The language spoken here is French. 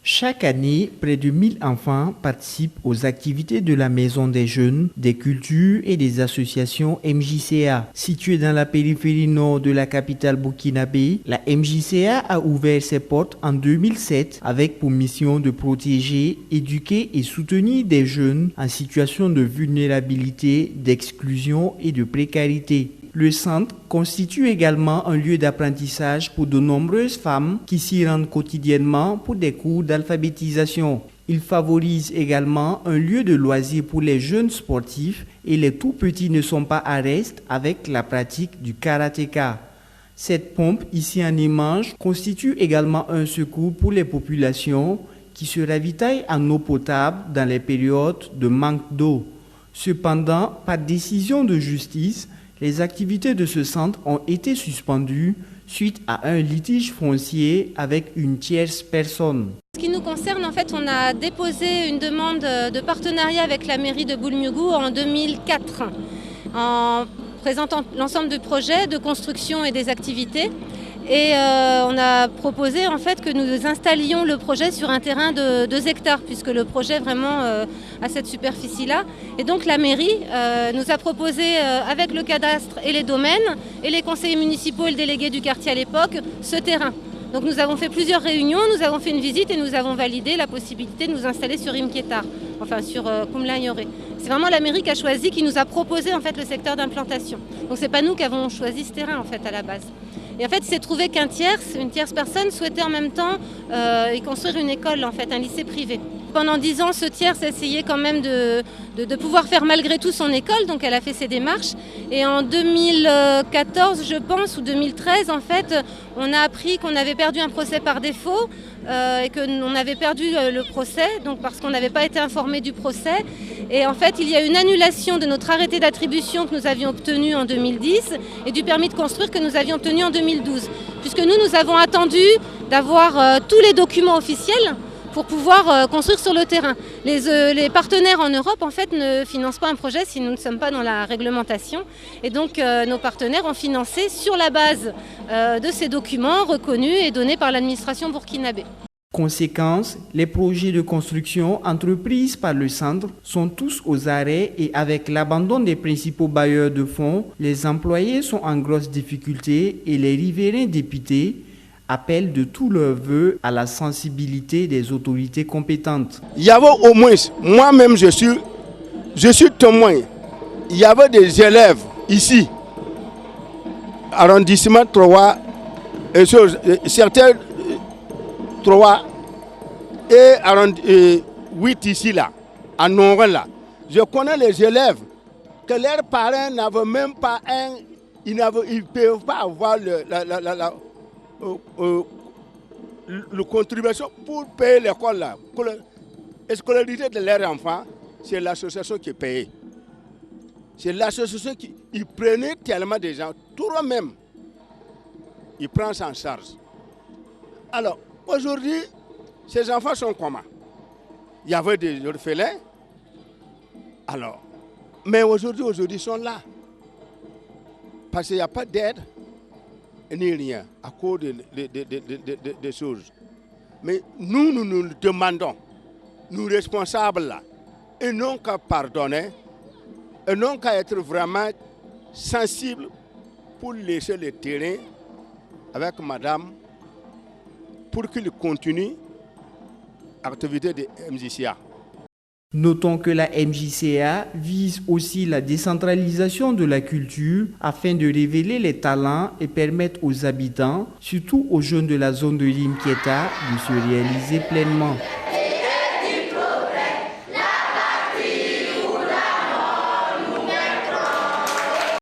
Chaque année, près de 1000 enfants participent aux activités de la Maison des Jeunes, des Cultures et des associations MJCA. Située dans la périphérie nord de la capitale burkinabé, la MJCA a ouvert ses portes en 2007 avec pour mission de protéger, éduquer et soutenir des jeunes en situation de vulnérabilité, d'exclusion et de précarité. Le centre constitue également un lieu d'apprentissage pour de nombreuses femmes qui s'y rendent quotidiennement pour des cours d'alphabétisation. Il favorise également un lieu de loisirs pour les jeunes sportifs et les tout petits ne sont pas à reste avec la pratique du karatéka. Cette pompe ici en image constitue également un secours pour les populations qui se ravitaillent en eau potable dans les périodes de manque d'eau. Cependant, par décision de justice, les activités de ce centre ont été suspendues suite à un litige foncier avec une tierce personne. Ce qui nous concerne, en fait, on a déposé une demande de partenariat avec la mairie de Boulmiougu en 2004 en présentant l'ensemble du projet de construction et des activités. Et on a proposé en fait que nous installions le projet sur un terrain de 2 hectares puisque le projet vraiment a cette superficie-là. Et donc la mairie nous a proposé avec le cadastre et les domaines et les conseillers municipaux et le délégué du quartier à l'époque ce terrain. Donc nous avons fait plusieurs réunions, nous avons fait une visite et nous avons validé la possibilité de nous installer sur Imketar, enfin sur Koumla-Yoré. C'est vraiment la mairie qui a choisi, qui nous a proposé en fait le secteur d'implantation. Donc c'est pas nous qui avons choisi ce terrain en fait à la base. Et en fait, il s'est trouvé qu'une tierce personne souhaitait en même temps y construire une école, en fait, un lycée privé. Pendant 10 ans, ce tiers essayait quand même de pouvoir faire malgré tout son école, donc elle a fait ses démarches. Et en 2014, je pense, ou 2013, en fait, on a appris qu'on avait perdu un procès par défaut et qu'on avait perdu le procès, donc parce qu'on n'avait pas été informé du procès. Et en fait, il y a une annulation de notre arrêté d'attribution que nous avions obtenu en 2010 et du permis de construire que nous avions obtenu en 2012. Puisque nous avons attendu d'avoir tous les documents officiels pour pouvoir construire sur le terrain. Les partenaires en Europe, en fait, ne financent pas un projet si nous ne sommes pas dans la réglementation. Et donc, nos partenaires ont financé sur la base de ces documents reconnus et donnés par l'administration burkinabé. Conséquence, les projets de construction entrepris par le centre sont tous aux arrêts et avec l'abandon des principaux bailleurs de fonds, les employés sont en grosse difficulté et les riverains députés appellent de tous leurs vœux à la sensibilité des autorités compétentes. Il y avait au moins, moi-même je suis témoin, il y avait des élèves ici, arrondissement 3, certains 3 et 8 ici là, à Noran là. Je connais les élèves que leurs parents n'avaient même pas ils ne peuvent pas avoir le contribution pour payer l'école là. Pour la scolarité de leurs enfants, c'est l'association qui paye. C'est l'association qui prenait tellement de gens, toi-même, il prend ça en charge. Alors, aujourd'hui, ces enfants sont comment? Il y avait des orphelins. Alors, mais aujourd'hui, ils sont là. Parce qu'il n'y a pas d'aide ni rien à cause des choses. Mais nous demandons, nous responsables là, et non qu'à pardonner, et non qu'à être vraiment sensibles pour laisser le terrain avec madame pour qu'il continue l'activité de MJCA. Notons que la MJCA vise aussi la décentralisation de la culture afin de révéler les talents et permettre aux habitants, surtout aux jeunes de la zone de Limketar, de se réaliser pleinement.